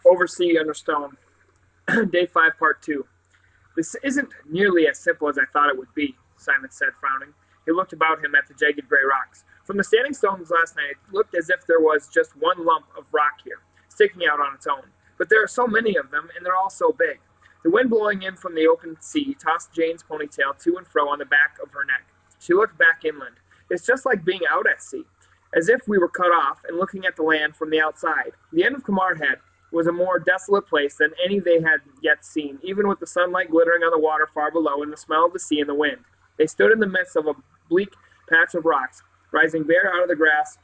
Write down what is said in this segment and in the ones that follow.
Oversea under stone. Day 5, part 2. This isn't nearly as simple as I thought it would be, Simon said, frowning. He looked about him at the jagged gray rocks. From the standing stones last night, it looked as if there was just one lump of rock here, sticking out on its own. But there are so many of them, and they're all so big. The wind blowing in from the open sea tossed Jane's ponytail to and fro on the back of her neck. She looked back inland. It's just like being out at sea, as if we were cut off and looking at the land from the outside. The end of Kamar Head was a more desolate place than any they had yet seen, even with the sunlight glittering on the water far below and the smell of the sea and the wind. They stood in the midst of a bleak patch of rocks, rising bare out of the grass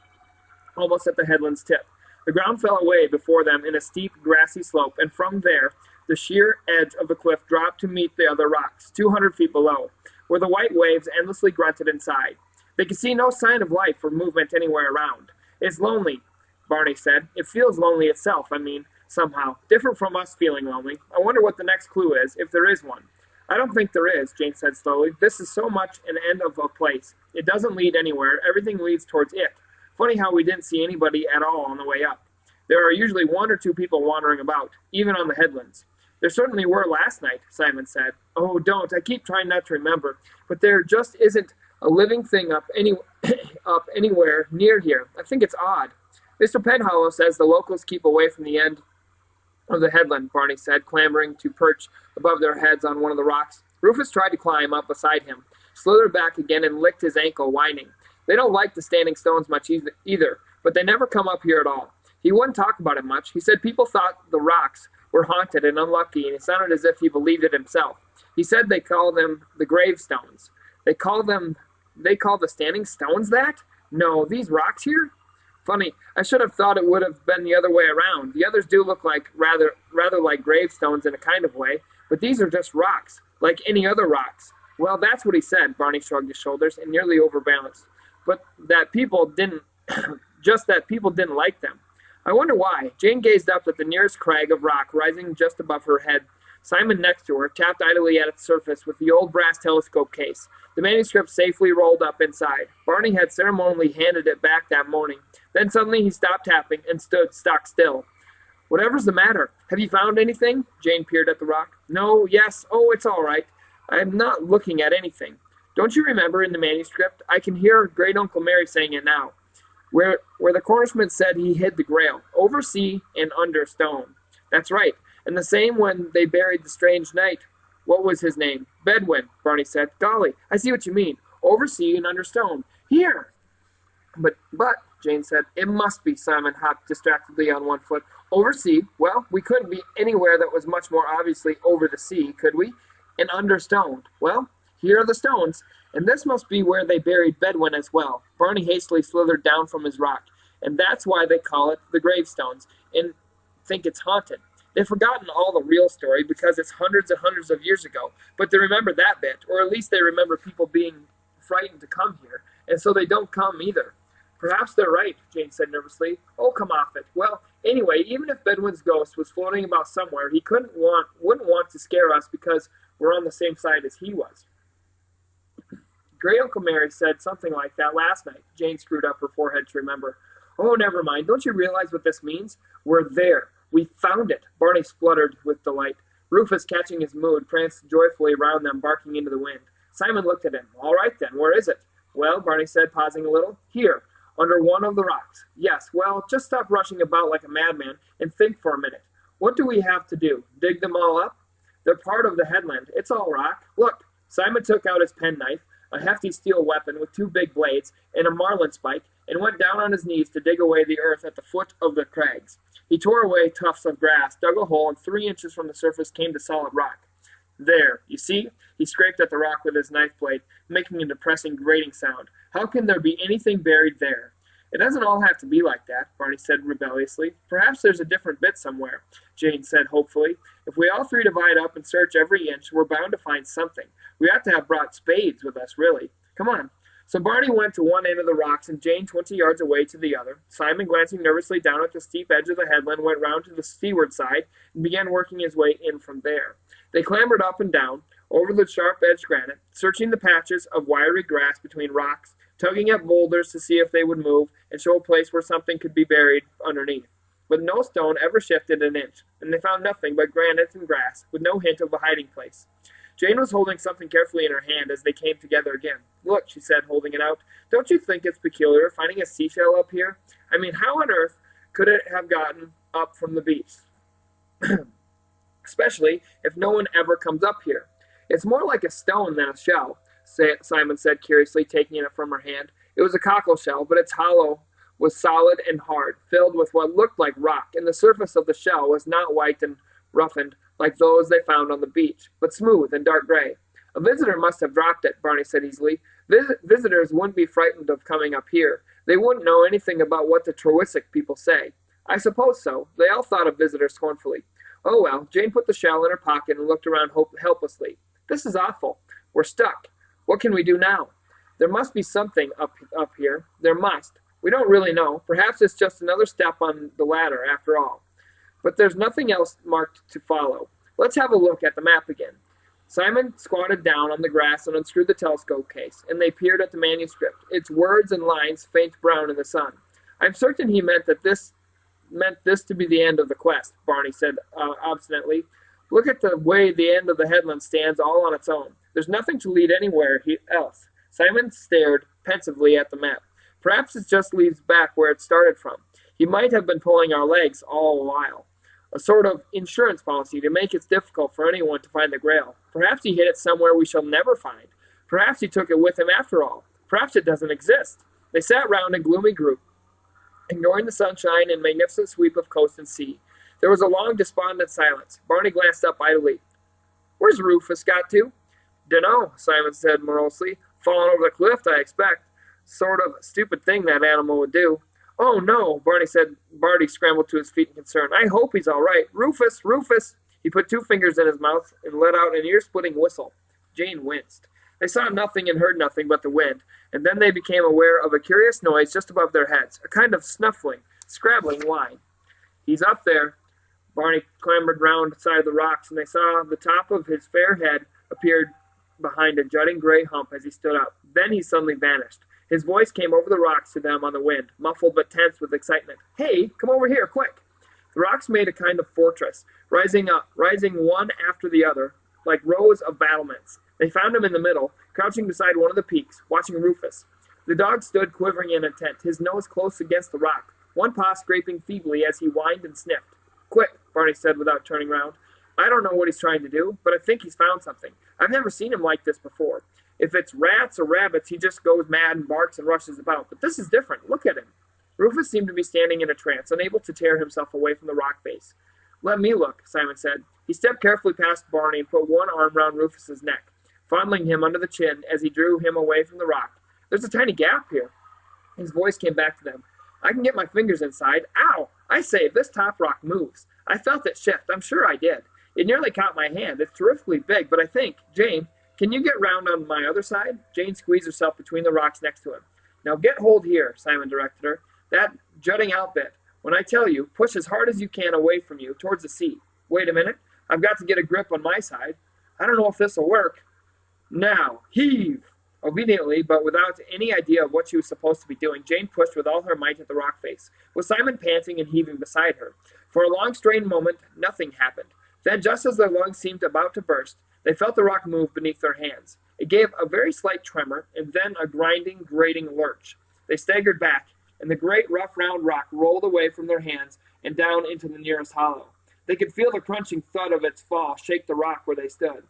almost at the headland's tip. The ground fell away before them in a steep, grassy slope, and from there the sheer edge of the cliff dropped to meet the other rocks, 200 feet below, where the white waves endlessly grunted inside. They could see no sign of life or movement anywhere around. "It's lonely," Barney said. "It feels lonely itself, somehow. Different from us feeling lonely. I wonder what the next clue is, if there is one." "I don't think there is," Jane said slowly. "This is so much an end of a place. It doesn't lead anywhere. Everything leads towards it. Funny how we didn't see anybody at all on the way up. There are usually one or two people wandering about, even on the headlands." "There certainly were last night," Simon said. "Oh, don't. I keep trying not to remember. But there just isn't a living thing up anywhere near here. I think it's odd." "Mr. Penhallow says the locals keep away from the end of the headland," Barney said, clambering to perch above their heads on one of the rocks. Rufus tried to climb up beside him, slithered back again, and licked his ankle, whining. "They don't like the standing stones much either, but they never come up here at all." He wouldn't talk about it much. He said people thought the rocks were haunted and unlucky, and it sounded as if he believed it himself. He said they call them the gravestones. They call the standing stones that? No, these rocks here? Funny, I should have thought it would have been the other way around. The others do look like rather like gravestones in a kind of way, but these are just rocks, like any other rocks. Well, that's what he said, Barney shrugged his shoulders and nearly overbalanced. But that people didn't like them. I wonder why. Jane gazed up at the nearest crag of rock rising just above her head. Simon next to her tapped idly at its surface with the old brass telescope case. The manuscript safely rolled up inside. Barney had ceremonially handed it back that morning. Then suddenly he stopped tapping and stood stock still. "Whatever's the matter? Have you found anything?" Jane peered at the rock. "No, yes, oh, it's all right. I'm not looking at anything. Don't you remember in the manuscript? I can hear Great-Uncle Mary saying it now. Where the Cornishman said he hid the Grail, over sea and under stone." "That's right. And the same when they buried the strange knight. What was his name?" "Bedwin," Barney said. "Golly, I see what you mean. Over sea and under stone. Here!" But, Jane said. "It must be." Simon hopped distractedly on one foot. "Over sea? Well, we couldn't be anywhere that was much more obviously over the sea, could we? And under stone. Well, here are the stones. And this must be where they buried Bedwin as well." Barney hastily slithered down from his rock. "And that's why they call it the gravestones, and think it's haunted. They've forgotten all the real story because it's hundreds and hundreds of years ago, but they remember that bit, or at least they remember people being frightened to come here, and so they don't come either." "Perhaps they're right," Jane said nervously. "Oh, come off it. Well, anyway, even if Bedwin's ghost was floating about somewhere, he wouldn't want to scare us because we're on the same side as he was." "Great-Uncle Mary said something like that last night." Jane screwed up her forehead to remember. "Oh, never mind. Don't you realize what this means? We're there. We found it." Barney spluttered with delight. Rufus, catching his mood, pranced joyfully around them, barking into the wind. Simon looked at him. "All right, then. Where is it?" "Well," Barney said, pausing a little. "Here, under one of the rocks." "Yes, well, just stop rushing about like a madman and think for a minute. What do we have to do? Dig them all up? They're part of the headland. It's all rock. Look." Simon took out his penknife, a hefty steel weapon with two big blades and a marlinspike, and went down on his knees to dig away the earth at the foot of the crags. He tore away tufts of grass, dug a hole, and 3 inches from the surface came to solid rock. "There, you see?" He scraped at the rock with his knife blade, making a depressing grating sound. "How can there be anything buried there?" "It doesn't all have to be like that," Barney said rebelliously. "Perhaps there's a different bit somewhere," Jane said hopefully. "If we all three divide up and search every inch, we're bound to find something. We ought to have brought spades with us, really. Come on." So Barney went to one end of the rocks and Jane 20 yards away to the other. Simon, glancing nervously down at the steep edge of the headland, went round to the seaward side and began working his way in from there. They clambered up and down, over the sharp-edged granite, searching the patches of wiry grass between rocks, tugging at boulders to see if they would move and show a place where something could be buried underneath. but no stone ever shifted an inch, and they found nothing but granite and grass, with no hint of a hiding place. Jane was holding something carefully in her hand as they came together again. "Look," she said, holding it out. "Don't you think it's peculiar finding a seashell up here? I mean, how on earth could it have gotten up from the beach? Especially if no one ever comes up here. It's more like a stone than a shell," Simon said curiously, taking it from her hand. It was a cockle shell, but its hollow was solid and hard, filled with what looked like rock, and the surface of the shell was not white and roughened like those they found on the beach, but smooth and dark gray. "A visitor must have dropped it," Barney said easily. Visitors wouldn't be frightened of coming up here. They wouldn't know anything about what the Trewisic people say." "I suppose so." They all thought of visitors scornfully. "Oh, well." Jane put the shell in her pocket and looked around helplessly. "This is awful. We're stuck. What can we do now? There must be something up here. There must. We don't really know. Perhaps it's just another step on the ladder after all. But there's nothing else marked to follow. Let's have a look at the map again." Simon squatted down on the grass and unscrewed the telescope case, and they peered at the manuscript, its words and lines faint brown in the sun. "I'm certain he meant this to be the end of the quest," Barney said obstinately. "Look at the way the end of the headland stands all on its own. There's nothing to lead anywhere else." Simon stared pensively at the map. "Perhaps it just leads back where it started from. He might have been pulling our legs all the while. A sort of insurance policy to make it difficult for anyone to find the Grail. Perhaps he hid it somewhere we shall never find. Perhaps he took it with him after all. Perhaps it doesn't exist." They sat round in gloomy group, ignoring the sunshine and magnificent sweep of coast and sea. There was a long, despondent silence. Barney glanced up idly. "Where's Rufus got to?" "Dunno," Simon said morosely. "Fallen over the cliff, I expect. Sort of stupid thing that animal would do." "Oh, no," Barney said. Barney scrambled to his feet in concern. "I hope he's all right. Rufus! Rufus!" He put 2 fingers in his mouth and let out an ear-splitting whistle. Jane winced. They saw nothing and heard nothing but the wind, and then they became aware of a curious noise just above their heads, a kind of snuffling, scrabbling whine. "He's up there." Barney clambered round the side of the rocks, and they saw the top of his fair head appeared behind a jutting gray hump as he stood up. Then he suddenly vanished. His voice came over the rocks to them on the wind, muffled but tense with excitement. "Hey, come over here, quick!" The rocks made a kind of fortress, rising one after the other, like rows of battlements. They found him in the middle, crouching beside one of the peaks, watching Rufus. The dog stood quivering and intent, his nose close against the rock, one paw scraping feebly as he whined and sniffed. "Quick," Barney said without turning round. "I don't know what he's trying to do, but I think he's found something. I've never seen him like this before. If it's rats or rabbits, he just goes mad and barks and rushes about. But this is different. Look at him." Rufus seemed to be standing in a trance, unable to tear himself away from the rock face. "Let me look," Simon said. He stepped carefully past Barney and put one arm round Rufus's neck, fondling him under the chin as he drew him away from the rock. "There's a tiny gap here." His voice came back to them. "I can get my fingers inside. Ow! I say, if this top rock moves. I felt it shift. I'm sure I did. It nearly caught my hand. It's terrifically big, but I think, Jane, can you get round on my other side?" Jane squeezed herself between the rocks next to him. "Now get hold here," Simon directed her. "That jutting out bit. When I tell you, push as hard as you can away from you, towards the sea. Wait a minute. I've got to get a grip on my side. I don't know if this'll work. Now, heave!" Obediently, but without any idea of what she was supposed to be doing, Jane pushed with all her might at the rock face, with Simon panting and heaving beside her. For a long, strained moment, nothing happened. Then, just as their lungs seemed about to burst, they felt the rock move beneath their hands. It gave a very slight tremor, and then a grinding, grating lurch. They staggered back, and the great, rough, round rock rolled away from their hands and down into the nearest hollow. They could feel the crunching thud of its fall shake the rock where they stood.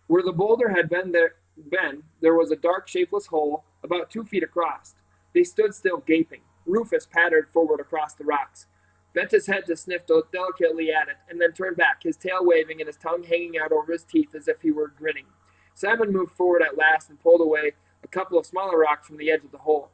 Where the boulder had been, there was a dark, shapeless hole about 2 feet across. They stood still, gaping. Rufus pattered forward across the rocks, bent his head to sniff delicately at it, and then turned back, his tail waving and his tongue hanging out over his teeth as if he were grinning. Simon moved forward at last and pulled away a couple of smaller rocks from the edge of the hole.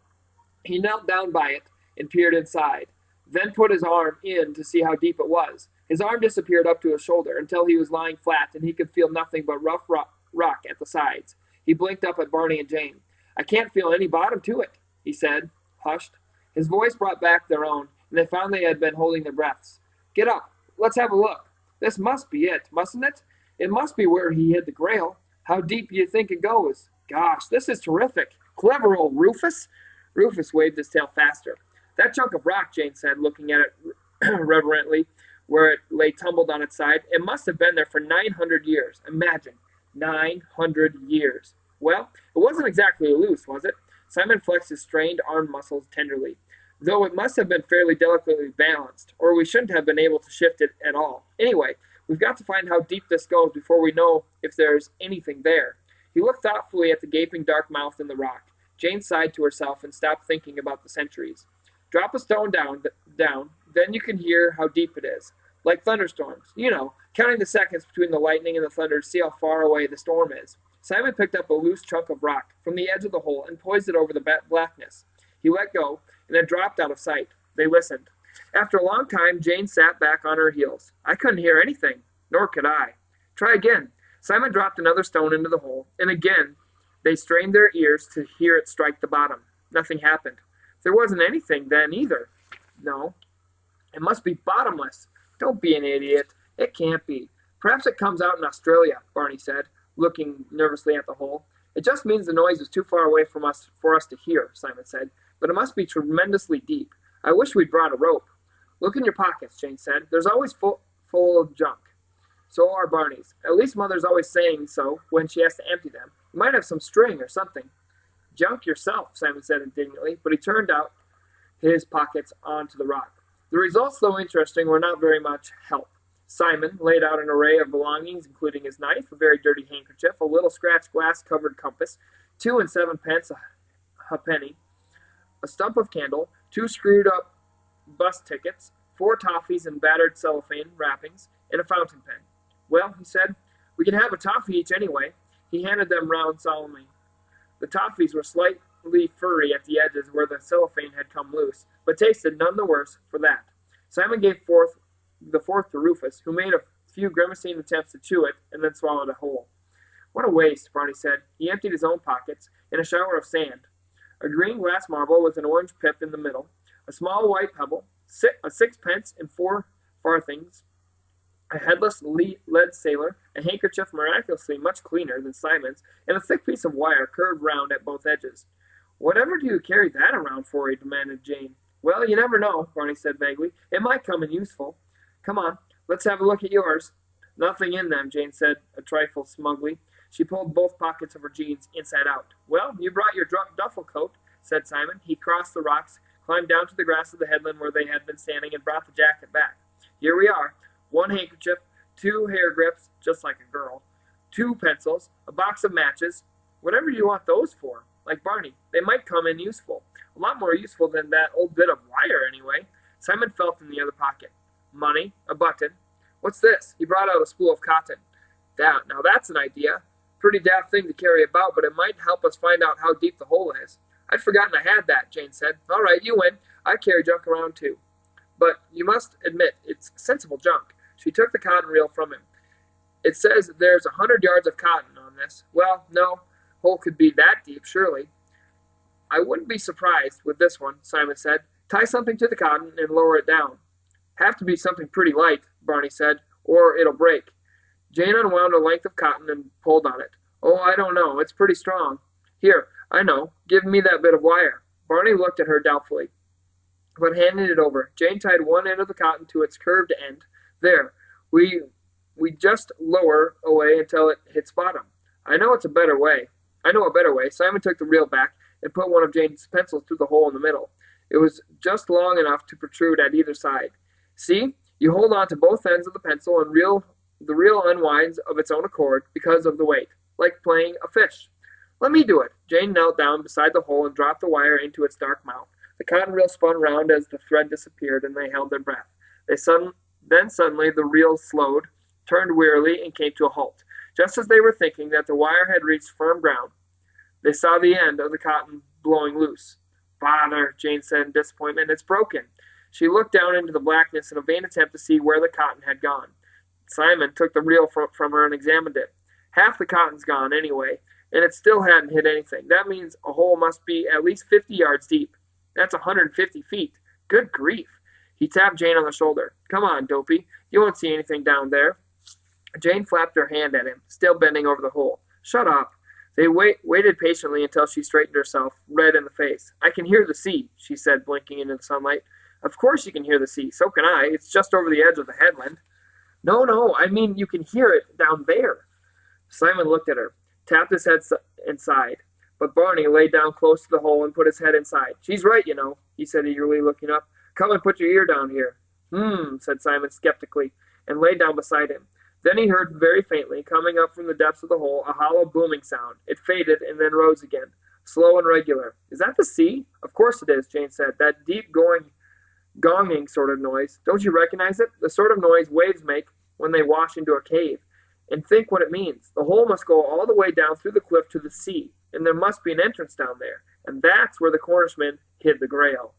He knelt down by it and peered inside, then put his arm in to see how deep it was. His arm disappeared up to his shoulder until he was lying flat and he could feel nothing but rough rock at the sides. He blinked up at Barney and Jane. "I can't feel any bottom to it," he said, hushed. His voice brought back their own, and they found they had been holding their breaths. "Get up. Let's have a look. This must be it, mustn't it? It must be where he hid the Grail. How deep do you think it goes? Gosh, this is terrific. Clever old Rufus." Rufus waved his tail faster. "That chunk of rock," Jane said, looking at it reverently where it lay tumbled on its side. It must have been there for 900 years. Imagine, 900 years. Well, it wasn't exactly loose, was it? Simon flexed his strained arm muscles tenderly. Though it must have been fairly delicately balanced, or we shouldn't have been able to shift it at all. Anyway, we've got to find how deep this goes before we know if there's anything there. He looked thoughtfully at the gaping dark mouth in the rock. Jane sighed to herself and stopped thinking about the centuries. Drop a stone down, then you can hear how deep it is. Like thunderstorms, counting the seconds between the lightning and the thunder to see how far away the storm is. Simon picked up a loose chunk of rock from the edge of the hole and poised it over the blackness. He let go, and it dropped out of sight. They listened. After a long time, Jane sat back on her heels. I couldn't hear anything, nor could I. Try again. Simon dropped another stone into the hole, and again they strained their ears to hear it strike the bottom. Nothing happened. There wasn't anything then either. No. It must be bottomless. Don't be an idiot. It can't be. Perhaps it comes out in Australia, Barney said, looking nervously at the hole. It just means the noise is too far away from us for us to hear, Simon said, but it must be tremendously deep. I wish we'd brought a rope. Look in your pockets, Jane said. There's always full of junk. So are Barney's. At least Mother's always saying so when she has to empty them. You might have some string or something. Junk yourself, Simon said indignantly, but he turned out his pockets onto the rock. The results, though interesting, were not very much help. Simon laid out an array of belongings, including his knife, a very dirty handkerchief, a little scratched glass-covered compass, 2 and 7 pence a penny, a stump of candle, 2 screwed-up bus tickets, 4 toffees in battered cellophane wrappings, and a fountain pen. Well, he said, we can have a toffee each anyway. He handed them round solemnly. The toffees were slightly furry at the edges where the cellophane had come loose, but tasted none the worse for that. Simon gave the fourth to Rufus, who made a few grimacing attempts to chew it and then swallowed it whole. What a waste, Barney said. He emptied his own pockets in a shower of sand. A green glass marble with an orange pip in the middle, a small white pebble, a 6 pence and 4 farthings, a headless lead sailor, a handkerchief miraculously much cleaner than Simon's, and a thick piece of wire curved round at both edges. Whatever do you carry that around for? Demanded Jane. Well, you never know, Barney said vaguely. It might come in useful. Come on, let's have a look at yours. Nothing in them, Jane said, a trifle smugly. She pulled both pockets of her jeans inside out. Well, you brought your duffel coat, said Simon. He crossed the rocks, climbed down to the grass of the headland where they had been standing, and brought the jacket back. Here we are. 1 handkerchief, 2 hair grips, just like a girl, 2 pencils, a box of matches. Whatever you want those for. Like Barney, they might come in useful. A lot more useful than that old bit of wire, anyway. Simon felt in the other pocket. Money, a button. What's this? He brought out a spool of cotton. Now that's an idea. Pretty daft thing to carry about, but it might help us find out how deep the hole is. I'd forgotten I had that, Jane said. All right, you win. I carry junk around, too. But you must admit, it's sensible junk. She took the cotton reel from him. It says there's 100 yards of cotton on this. Well, no, hole could be that deep, surely. I wouldn't be surprised with this one, Simon said. Tie something to the cotton and lower it down. Have to be something pretty light, Barney said, or it'll break. Jane unwound a length of cotton and pulled on it. Oh, I don't know. It's pretty strong. Here, I know. Give me that bit of wire. Barney looked at her doubtfully, but handed it over. Jane tied one end of the cotton to its curved end. There. We just lower away until it hits bottom. I know a better way. Simon took the reel back and put one of Jane's pencils through the hole in the middle. It was just long enough to protrude at either side. See? You hold on to both ends of the pencil and the reel unwinds of its own accord because of the weight, like playing a fish. Let me do it. Jane knelt down beside the hole and dropped the wire into its dark mouth. The cotton reel spun round as the thread disappeared, and they held their breath. Then suddenly the reel slowed, turned wearily, and came to a halt. Just as they were thinking that the wire had reached firm ground, they saw the end of the cotton blowing loose. Bother, Jane said in disappointment. It's broken. She looked down into the blackness in a vain attempt to see where the cotton had gone. Simon took the reel from her and examined it. Half the cotton's gone, anyway, and it still hadn't hit anything. That means a hole must be at least 50 yards deep. That's 150 feet. Good grief. He tapped Jane on the shoulder. Come on, Dopey. You won't see anything down there. Jane flapped her hand at him, still bending over the hole. Shut up. They waited patiently until she straightened herself, red in the face. I can hear the sea, she said, blinking into the sunlight. Of course you can hear the sea. So can I. It's just over the edge of the headland. No, I mean you can hear it down there. Simon looked at her, tapped his head inside. But Barney lay down close to the hole and put his head inside. She's right, you know, he said eagerly, looking up. Come and put your ear down here. Said Simon skeptically, and lay down beside him. Then he heard very faintly, coming up from the depths of the hole, a hollow booming sound. It faded and then rose again, slow and regular. Is that the sea? Of course it is, Jane said. That deep gonging sort of noise. Don't you recognize it? The sort of noise waves make when they wash into a cave. And think what it means. The hole must go all the way down through the cliff to the sea, and there must be an entrance down there, and that's where the Cornishman hid the Grail.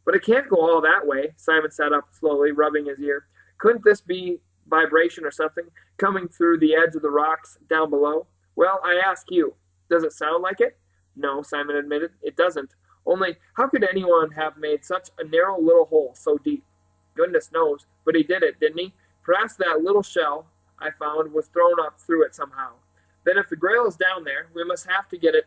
But it can't go all that way. Simon sat up slowly, rubbing his ear. Couldn't this be vibration or something coming through the edge of the rocks down below? Well, I ask you, does it sound like it? No, Simon admitted, it doesn't. Only, how could anyone have made such a narrow little hole so deep? Goodness knows, but he did it, didn't he? Perhaps that little shell I found was thrown up through it somehow. Then if the Grail is down there, we must have to get at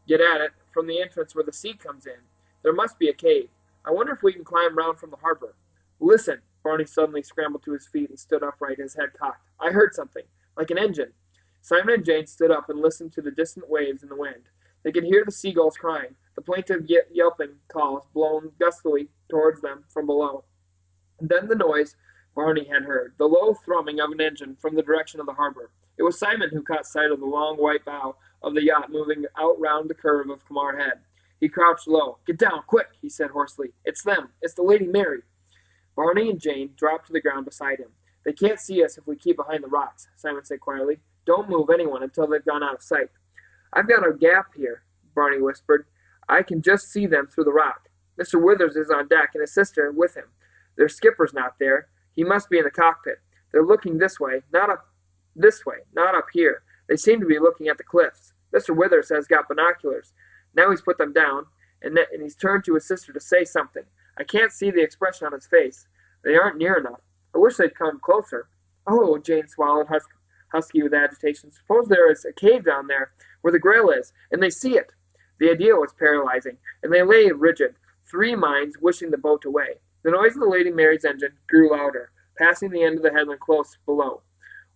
it from the entrance where the sea comes in. There must be a cave. I wonder if we can climb round from the harbor. Listen, Barney suddenly scrambled to his feet and stood upright, his head cocked. I heard something, like an engine. Simon and Jane stood up and listened to the distant waves in the wind. They could hear the seagulls crying, the plaintive yelping calls blown gustily towards them from below. And then the noise Barney had heard, the low thrumming of an engine from the direction of the harbor. It was Simon who caught sight of the long white bow of the yacht moving out round the curve of Kamar Head. He crouched low. Get down, quick, he said hoarsely. It's them. It's the Lady Mary. Barney and Jane dropped to the ground beside him. They can't see us if we keep behind the rocks, Simon said quietly. Don't move anyone until they've gone out of sight. I've got a gap here, Barney whispered. I can just see them through the rock. Mr. Withers is on deck and his sister with him. Their skipper's not there. He must be in the cockpit. They're looking this way, not up here. They seem to be looking at the cliffs. Mr. Withers has got binoculars. Now he's put them down, and he's turned to his sister to say something. I can't see the expression on his face. They aren't near enough. I wish they'd come closer. Oh, Jane swallowed, husky with agitation. Suppose there is a cave down there where the Grail is, and they see it. The idea was paralyzing, and they lay rigid, three minds wishing the boat away. The noise of the Lady Mary's engine grew louder, passing the end of the headland close below.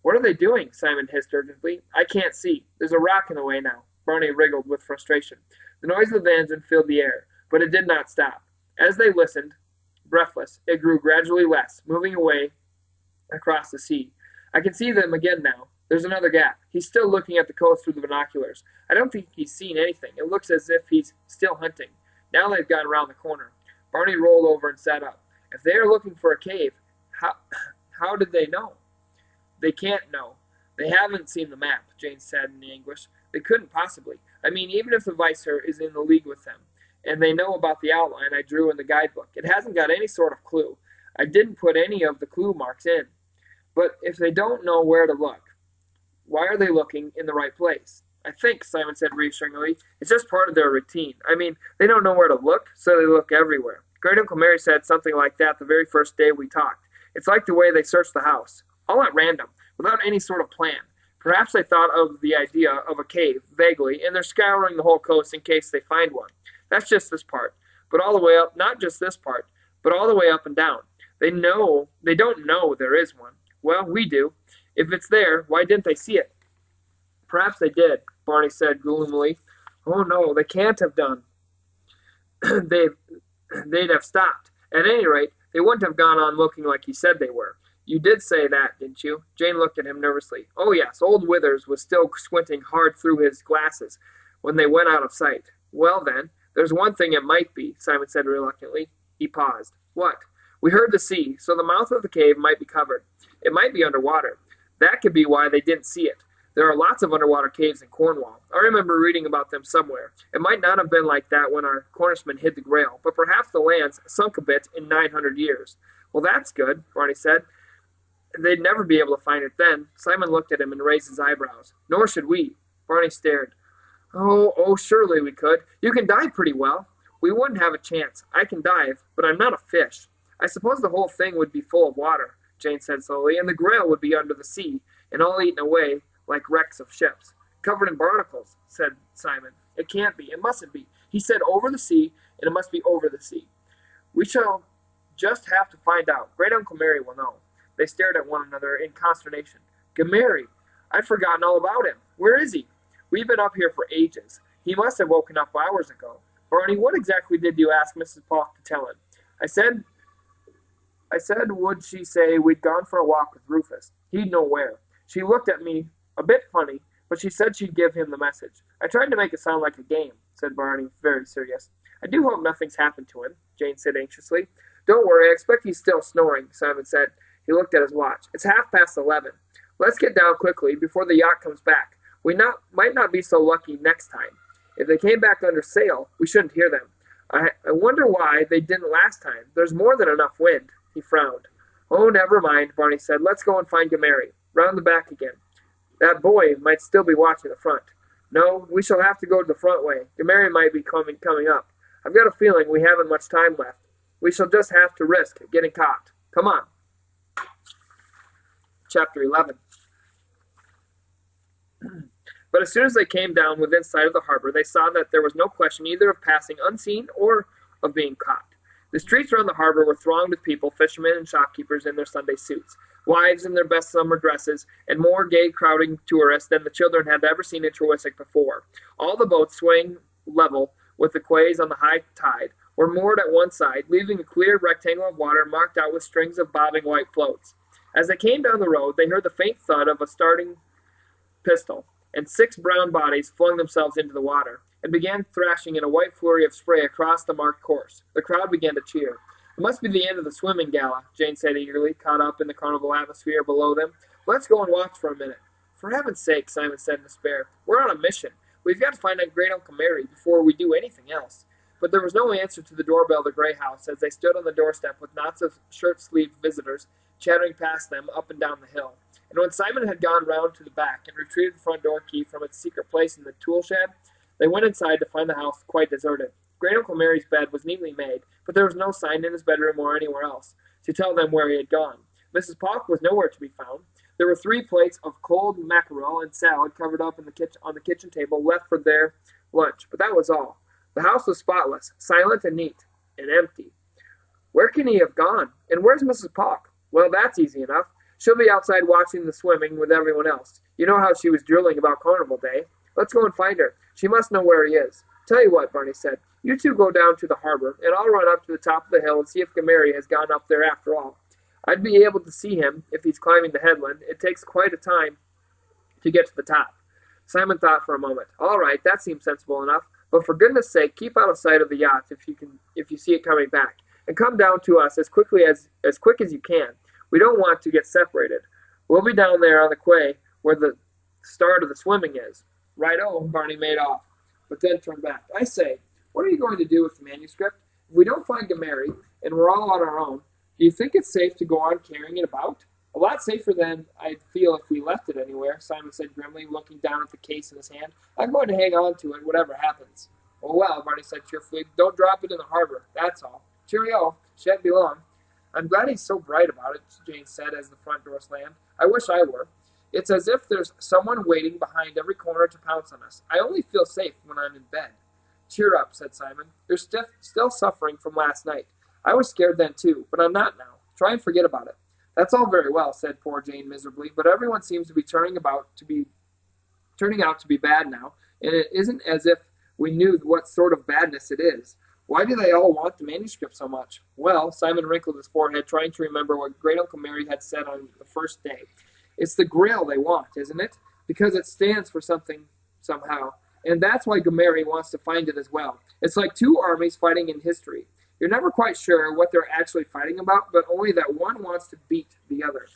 What are they doing? Simon hissed urgently. I can't see. There's a rock in the way now. Barney wriggled with frustration. The noise of the engine filled the air, but it did not stop. As they listened, breathless, it grew gradually less, moving away across the sea. I can see them again now. There's another gap. He's still looking at the coast through the binoculars. I don't think he's seen anything. It looks as if he's still hunting. Now they've gone around the corner. Barney rolled over and sat up. If they are looking for a cave, how did they know? They can't know. They haven't seen the map, Jane said in anguish. They couldn't possibly. I mean, even if the Vicer is in the league with them, and they know about the outline I drew in the guidebook, it hasn't got any sort of clue. I didn't put any of the clue marks in. But if they don't know where to look, why are they looking in the right place? I think, Simon said reassuringly, it's just part of their routine. I mean, they don't know where to look, so they look everywhere. Great Uncle Mary said something like that the very first day we talked. It's like the way they search the house, all at random, without any sort of plan. Perhaps they thought of the idea of a cave, vaguely, and they're scouring the whole coast in case they find one. That's just this part, but all the way up, not just this part, but all the way up and down. They don't know there is one. Well, we do. If it's there, why didn't they see it? Perhaps they did, Barney said gloomily. Oh no, they can't have done. They'd have stopped. At any rate, they wouldn't have gone on looking like he said they were. You did say that, didn't you? Jane looked at him nervously. Oh yes, old Withers was still squinting hard through his glasses when they went out of sight. Well then, there's one thing it might be, Simon said reluctantly. He paused. What? We heard the sea, so the mouth of the cave might be covered. It might be underwater. That could be why they didn't see it. There are lots of underwater caves in Cornwall. I remember reading about them somewhere. It might not have been like that when our Cornishman hid the Grail, but perhaps the land's sunk a bit in 900 years. Well, that's good, Barney said. They'd never be able to find it then. Simon looked at him and raised his eyebrows. Nor should we. Barney stared. Oh, surely we could. You can dive pretty well. We wouldn't have a chance. I can dive, but I'm not a fish. I suppose the whole thing would be full of water, Jane said slowly, and the Grail would be under the sea, and all eaten away like wrecks of ships. Covered in barnacles, said Simon. It can't be. It mustn't be. He said over the sea, and it must be over the sea. We shall just have to find out. Great Uncle Mary will know." They stared at one another in consternation. "Mary? I'd forgotten all about him. Where is he? We've been up here for ages. He must have woken up hours ago. Barney, what exactly did you ask Mrs. Polk to tell him?" I said, would she say we'd gone for a walk with Rufus. He'd know where. She looked at me a bit funny, but she said she'd give him the message. I tried to make it sound like a game," said Barney, very serious. "I do hope nothing's happened to him," Jane said anxiously. "Don't worry, I expect he's still snoring," Simon said. He looked at his watch. "It's 11:30. Let's get down quickly before the yacht comes back. We might not be so lucky next time. If they came back under sail, we shouldn't hear them. I wonder why they didn't last time. There's more than enough wind." He frowned. "Oh, never mind," Barney said. "Let's go and find Mary. Round the back again. That boy might still be watching the front. No, we shall have to go the front way. Mary might be coming up. I've got a feeling we haven't much time left. We shall just have to risk getting caught. Come on." Chapter 11. But as soon as they came down within sight of the harbor, they saw that there was no question either of passing unseen or of being caught. The streets around the harbor were thronged with people, fishermen and shopkeepers in their Sunday suits, wives in their best summer dresses, and more gay crowding tourists than the children had ever seen in Trewick before. All the boats, swaying level with the quays on the high tide, were moored at one side, leaving a clear rectangle of water marked out with strings of bobbing white floats. As they came down the road, they heard the faint thud of a starting pistol, and 6 brown bodies flung themselves into the water and began thrashing in a white flurry of spray across the marked course. The crowd began to cheer. "It must be the end of the swimming gala," Jane said eagerly, caught up in the carnival atmosphere below them. "Let's go and watch for a minute." "For heaven's sake," Simon said in despair, "we're on a mission. We've got to find out Great Uncle Mary before we do anything else." But there was no answer to the doorbell of the Grey House as they stood on the doorstep with knots of shirt-sleeved visitors chattering past them up and down the hill. And when Simon had gone round to the back and retrieved the front door key from its secret place in the tool shed, they went inside to find the house quite deserted. Great Uncle Mary's bed was neatly made, but there was no sign in his bedroom or anywhere else to tell them where he had gone. Mrs. Polk was nowhere to be found. There were 3 plates of cold mackerel and salad covered up on the kitchen table left for their lunch, but that was all. The house was spotless, silent and neat, and empty. Where can he have gone? And where's Mrs. Polk? Well, that's easy enough. She'll be outside watching the swimming with everyone else. You know how she was drooling about Carnival Day. Let's go and find her. She must know where he is. Tell you what, Barney said. You two go down to the harbor, and I'll run up to the top of the hill and see if Mary has gone up there after all. I'd be able to see him if he's climbing the headland. It takes quite a time to get to the top. Simon thought for a moment. All right, that seems sensible enough. But for goodness sake, keep out of sight of the yacht if you see it coming back, and come down to us as quick as you can. We don't want to get separated. We'll be down there on the quay where the start of the swimming is. Right-o, Barney made off, but then turned back. I say, what are you going to do with the manuscript? If we don't find Mary, and we're all on our own, do you think it's safe to go on carrying it about? A lot safer than I'd feel if we left it anywhere, Simon said grimly, looking down at the case in his hand. I'm going to hang on to it, whatever happens. Oh, well, Barney said cheerfully, don't drop it in the harbor, that's all. Cheerio, shan't be long. I'm glad he's so bright about it, Jane said as the front door slammed. I wish I were. It's as if there's someone waiting behind every corner to pounce on us. I only feel safe when I'm in bed. Cheer up, said Simon. You're still suffering from last night. I was scared then too, but I'm not now. Try and forget about it. That's all very well, said poor Jane miserably, but everyone seems to be turning out to be bad now, and it isn't as if we knew what sort of badness it is. Why do they all want the manuscript so much? Well, Simon wrinkled his forehead, trying to remember what Great Uncle Mary had said on the first day. It's the Grail they want, isn't it? Because it stands for something somehow. And that's why Mary wants to find it as well. It's like 2 armies fighting in history. You're never quite sure what they're actually fighting about, but only that one wants to beat the other.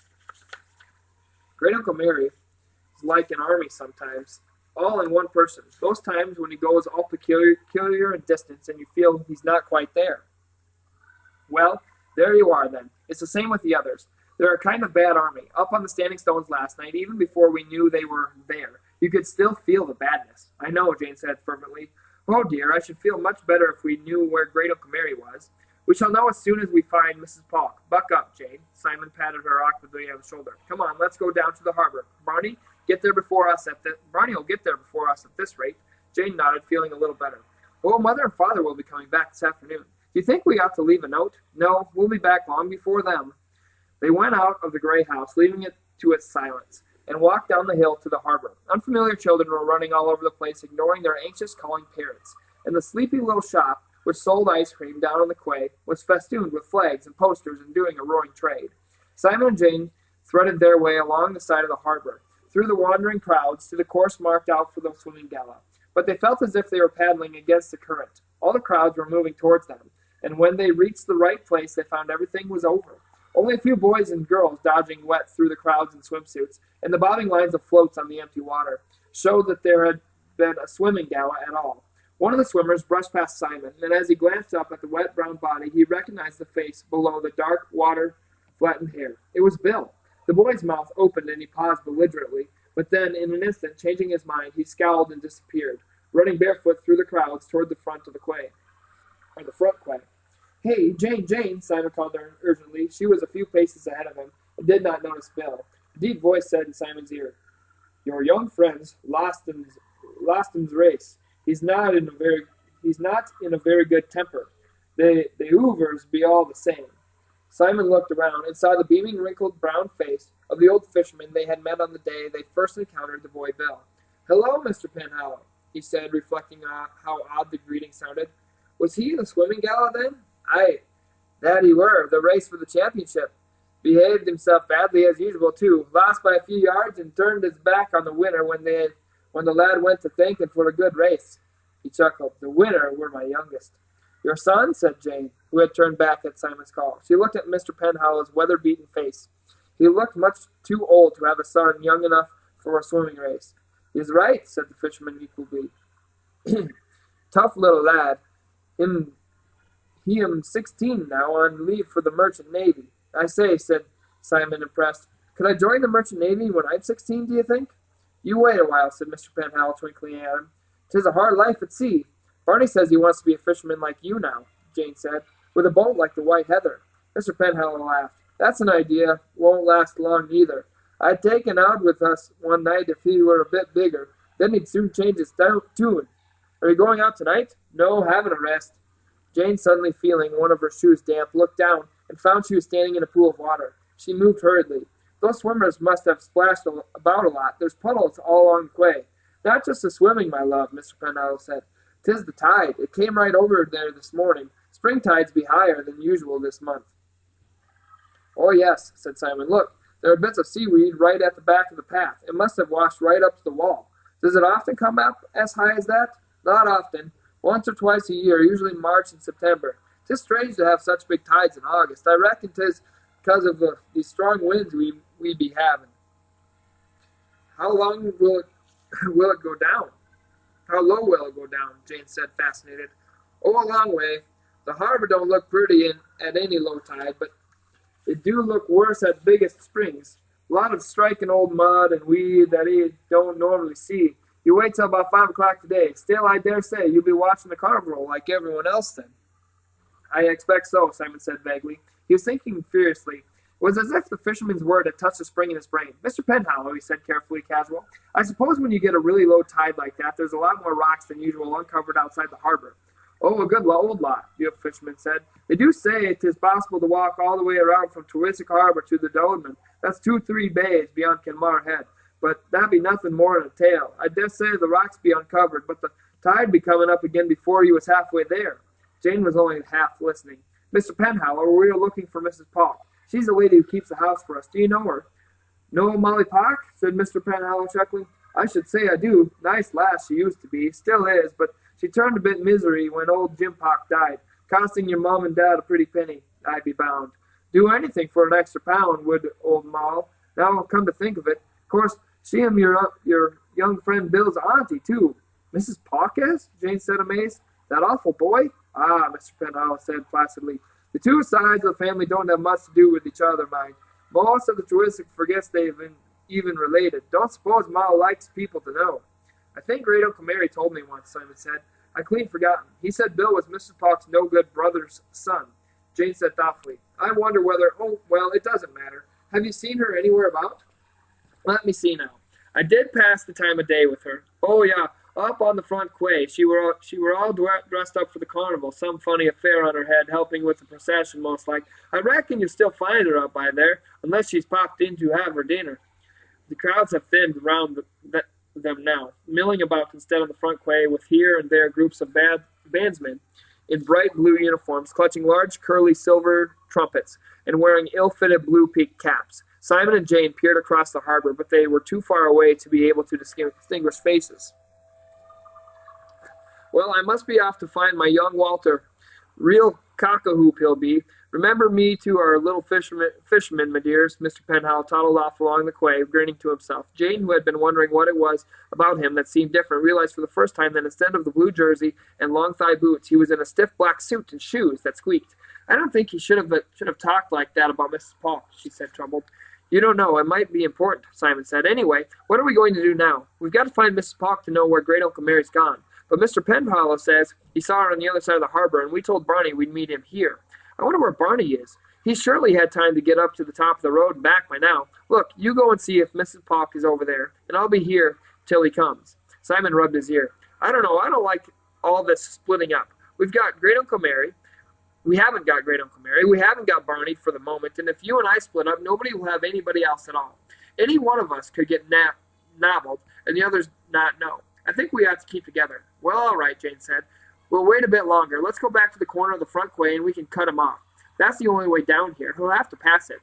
Great Uncle Mary is like an army sometimes, all in one person. Those times when he goes all peculiar and distant and you feel he's not quite there. Well, there you are then. It's the same with the others. They're a kind of bad army. Up on the standing stones last night, even before we knew they were there, you could still feel the badness. I know, Jane said fervently. Oh dear, I should feel much better if we knew where Great Uncle Mary was. We shall know as soon as we find Mrs. Polk. Buck up, Jane. Simon patted her awkwardly on the shoulder. Come on, let's go down to the harbor. Barney will get there before us at this rate. Jane nodded, feeling a little better. Oh, Mother and Father will be coming back this afternoon. Do you think we ought to leave a note? No, we'll be back long before them. They went out of the gray house, leaving it to its silence, and walked down the hill to the harbor. Unfamiliar children were running all over the place, ignoring their anxious calling parents, and the sleepy little shop, which sold ice cream down on the quay, was festooned with flags and posters and doing a roaring trade. Simon and Jane threaded their way along the side of the harbor, through the wandering crowds, to the course marked out for the swimming gala. But they felt as if they were paddling against the current. All the crowds were moving towards them, and when they reached the right place, they found everything was over. Only a few boys and girls dodging wet through the crowds in swimsuits, and the bobbing lines of floats on the empty water showed that there had been a swimming gala at all. One of the swimmers brushed past Simon, and as he glanced up at the wet brown body, he recognized the face below the dark water-flattened hair. It was Bill. The boy's mouth opened, and he paused belligerently, but then, in an instant, changing his mind, he scowled and disappeared, running barefoot through the crowds toward the front quay. Hey, Jane, Simon called her urgently. She was a few paces ahead of him, and did not notice Bill. A deep voice said in Simon's ear, "Your young friend's lost him's race. He's not in a very good temper. The Hoovers be all the same." Simon looked around and saw the beaming, wrinkled, brown face of the old fisherman they had met on the day they first encountered the boy Bill. "Hello, Mr. Penhallow," he said, reflecting on how odd the greeting sounded. "Was he in the swimming gala then?" "Aye, that he were, the race for the championship. Behaved himself badly as usual, too. Lost by a few yards and turned his back on the winner when the lad went to thank him for a good race." He chuckled. "The winner were my youngest." "Your son?" said Jane, who had turned back at Simon's call. She looked at Mr. Penhallow's weather-beaten face. He looked much too old to have a son young enough for a swimming race. "He is right," said the fisherman equably. "Tough little lad. He am 16 now, on leave for the merchant navy." "I say," said Simon, impressed, "could I join the merchant navy when I'm 16, do you think?" "You wait a while," said Mr. Penhallow, twinkling at him. "'Tis a hard life at sea. Barney says he wants to be a fisherman like you now," Jane said, "with a boat like the White Heather." Mr. Penhallow laughed. "That's an idea. Won't last long either. I'd take him out with us one night if he were a bit bigger. Then he'd soon change his tune. Are you going out tonight?" "No, having a rest." Jane, suddenly feeling one of her shoes damp, looked down and found she was standing in a pool of water. She moved hurriedly. "Those swimmers must have splashed about a lot. There's puddles all along the quay." "Not just the swimming, my love," Mr. Penhallow said. "'Tis the tide. It came right over there this morning. Spring tides be higher than usual this month." "Oh, yes," said Simon. "Look, there are bits of seaweed right at the back of the path. It must have washed right up to the wall. Does it often come up as high as that?" "Not often. Once or twice a year, usually March and September. 'Tis strange to have such big tides in August. I reckon 'tis because of these strong winds we be having." "How long will it go down? How low will it go down?" Jane said, fascinated. "Oh, a long way. The harbor don't look pretty at any low tide, but it do look worse at biggest springs. A lot of striking old mud and weed that he don't normally see. You wait till about 5 o'clock today. Still, I dare say you'll be watching the carnival like everyone else then." "I expect so," Simon said vaguely. He was thinking furiously. It was as if the fisherman's word had touched a spring in his brain. "Mr. Penhallow," he said carefully casual, "I suppose when you get a really low tide like that, there's a lot more rocks than usual uncovered outside the harbor." "Oh, a good old lot," the fisherman said. "They do say 'tis possible to walk all the way around from Twiswick Harbor to the Doedman. That's 2-3 bays beyond Kenmare Head. But that be nothing more than a tale. I dare say the rocks be uncovered, but the tide be coming up again before you was halfway there." Jane was only half listening. "Mr. Penhallow, we are looking for Mrs. Polk. She's the lady who keeps the house for us. Do you know her?" "Know Molly Polk?" said Mr. Penhallow, chuckling. "I should say I do. Nice lass she used to be. Still is, but she turned a bit misery when old Jim Polk died, costing your mom and dad a pretty penny, I be bound. Do anything for an extra pound, would old Moll. Now I'll come to think of it. Of course, she am your young friend Bill's auntie, too." "Mrs. Polk is?" Jane said, amazed. "That awful boy?" "Ah," Mr. Penhallow said placidly. "The two sides of the family don't have much to do with each other, mind. Most of the Twiswick forgets they've been even related. Don't suppose Ma likes people to know." "I think great Uncle Mary told me once," Simon said. "I clean forgotten. He said Bill was Mrs. Polk's no-good brother's son." Jane said thoughtfully, "I wonder whether— oh, well, it doesn't matter. Have you seen her anywhere about?" "Let me see now. I did pass the time of day with her. Oh, yeah. Up on the front quay, she were all dressed up for the carnival, some funny affair on her head, helping with the procession most like. I reckon you'll still find her up by there, unless she's popped in to have her dinner. The crowds have thinned around them now, milling about instead on the front quay with here and there groups of bandsmen in bright blue uniforms, clutching large curly silver trumpets and wearing ill-fitted blue-peaked caps. Simon and Jane peered across the harbor, but they were too far away to be able to distinguish faces. Well, I must be off to find my young Walter. Real cock-a-hoop he'll be. Remember me to our little fisherman, my dears. Mr. Penhall toddled off along the quay, grinning to himself. Jane, who had been wondering what it was about him that seemed different, realized for the first time that instead of the blue jersey and long thigh boots, he was in a stiff black suit and shoes that squeaked. I don't think he should have talked like that about Mrs. Paul, she said, troubled. You don't know. It might be important, Simon said. Anyway, what are we going to do now? We've got to find Mrs. Paul to know where Great Uncle Mary's gone. But Mr. Penhallow says he saw her on the other side of the harbor, and we told Barney we'd meet him here. I wonder where Barney is. He surely had time to get up to the top of the road and back by now. Look, you go and see if Mrs. Pauk is over there, and I'll be here till he comes. Simon rubbed his ear. I don't know. I don't like all this splitting up. We've got Great Uncle Mary. We haven't got Great Uncle Mary. We haven't got Barney for the moment, and if you and I split up, nobody will have anybody else at all. Any one of us could get nobbled, and the others not know. I think we ought to keep together. Well, all right, Jane said. We'll wait a bit longer. Let's go back to the corner of the front quay, and we can cut him off. That's the only way down here. He'll have to pass it.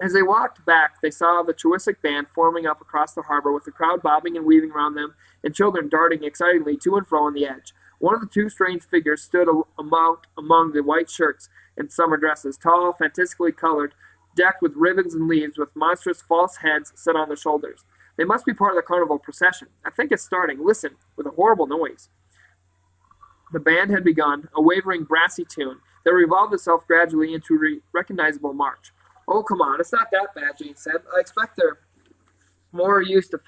As they walked back, they saw the Truissic band forming up across the harbor with the crowd bobbing and weaving around them and children darting excitedly to and fro on the edge. One of the two strange figures stood among the white shirts and summer dresses, tall, fantastically colored, decked with ribbons and leaves, with monstrous false heads set on their shoulders. They must be part of the carnival procession. I think it's starting. Listen, with a horrible noise. The band had begun, a wavering, brassy tune that revolved itself gradually into a recognizable march. Oh, come on, it's not that bad, Jane said. I expect they're more used to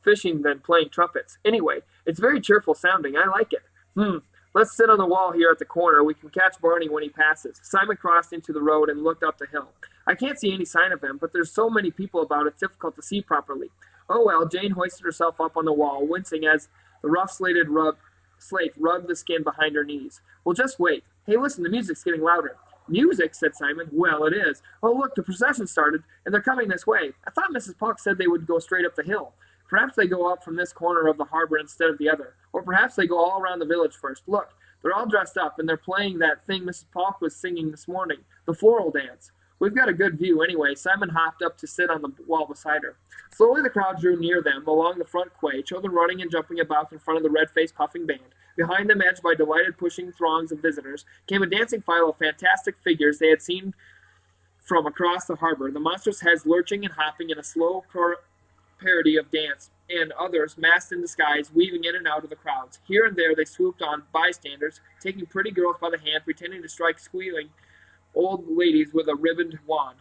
fishing than playing trumpets. Anyway, it's very cheerful sounding. I like it. Let's sit on the wall here at the corner. We can catch Barney when he passes. Simon crossed into the road and looked up the hill. I can't see any sign of him, but there's so many people about it's difficult to see properly. Oh, well, Jane hoisted herself up on the wall, wincing as the rough slate rubbed the skin behind her knees. We'll just wait. Hey, listen, the music's getting louder. Music, said Simon. Well, it is. Oh, look, the procession started, and they're coming this way. I thought Mrs. Puck said they would go straight up the hill. Perhaps they go up from this corner of the harbor instead of the other. Or perhaps they go all around the village first. Look, they're all dressed up, and they're playing that thing Mrs. Puck was singing this morning, the floral dance. We've got a good view anyway. Simon hopped up to sit on the wall beside her. Slowly the crowd drew near them along the front quay, children running and jumping about in front of the red-faced puffing band. Behind them, edged by delighted pushing throngs of visitors, came a dancing file of fantastic figures they had seen from across the harbor, the monstrous heads lurching and hopping in a slow parody of dance, and others, masked in disguise, weaving in and out of the crowds. Here and there they swooped on bystanders, taking pretty girls by the hand, pretending to strike squealing old ladies with a ribboned wand,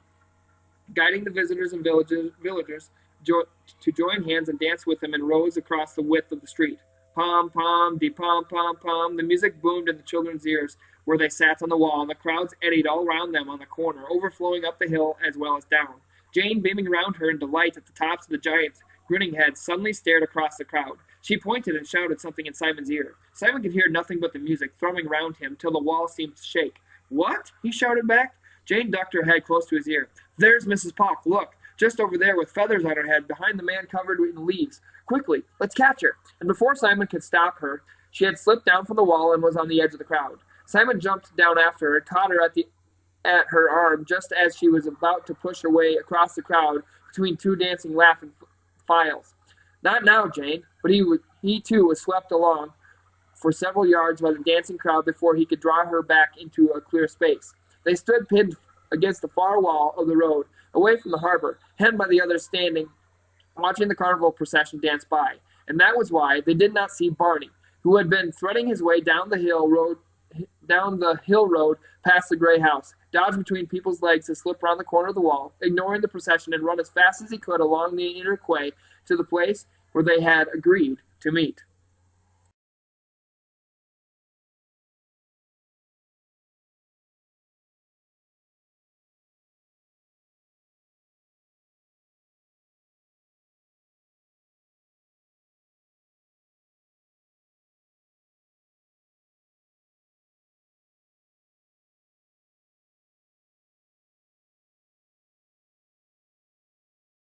guiding the visitors and villagers to join hands and dance with them in rows across the width of the street. Pom, pom, de-pom, pom, pom. The music boomed in the children's ears where they sat on the wall, and the crowds eddied all around them on the corner, overflowing up the hill as well as down. Jane, beaming around her in delight at the tops of the giants' grinning heads, suddenly stared across the crowd. She pointed and shouted something in Simon's ear. Simon could hear nothing but the music thrumming round him till the wall seemed to shake. What? He shouted back. Jane ducked her head close to his ear. There's Mrs. Puck, look, just over there with feathers on her head, behind the man covered in leaves. Quickly, let's catch her. And before Simon could stop her, she had slipped down from the wall and was on the edge of the crowd. Simon jumped down after her, caught her at her arm just as she was about to push her way across the crowd between two dancing, laughing files. Not now, Jane, but he too was swept along for several yards by the dancing crowd before he could draw her back into a clear space. They stood pinned against the far wall of the road, away from the harbor, hemmed by the others standing, watching the carnival procession dance by. And that was why they did not see Barney, who had been threading his way down the hill road past the gray house, dodged between people's legs to slip round the corner of the wall, ignoring the procession, and run as fast as he could along the inner quay to the place where they had agreed to meet.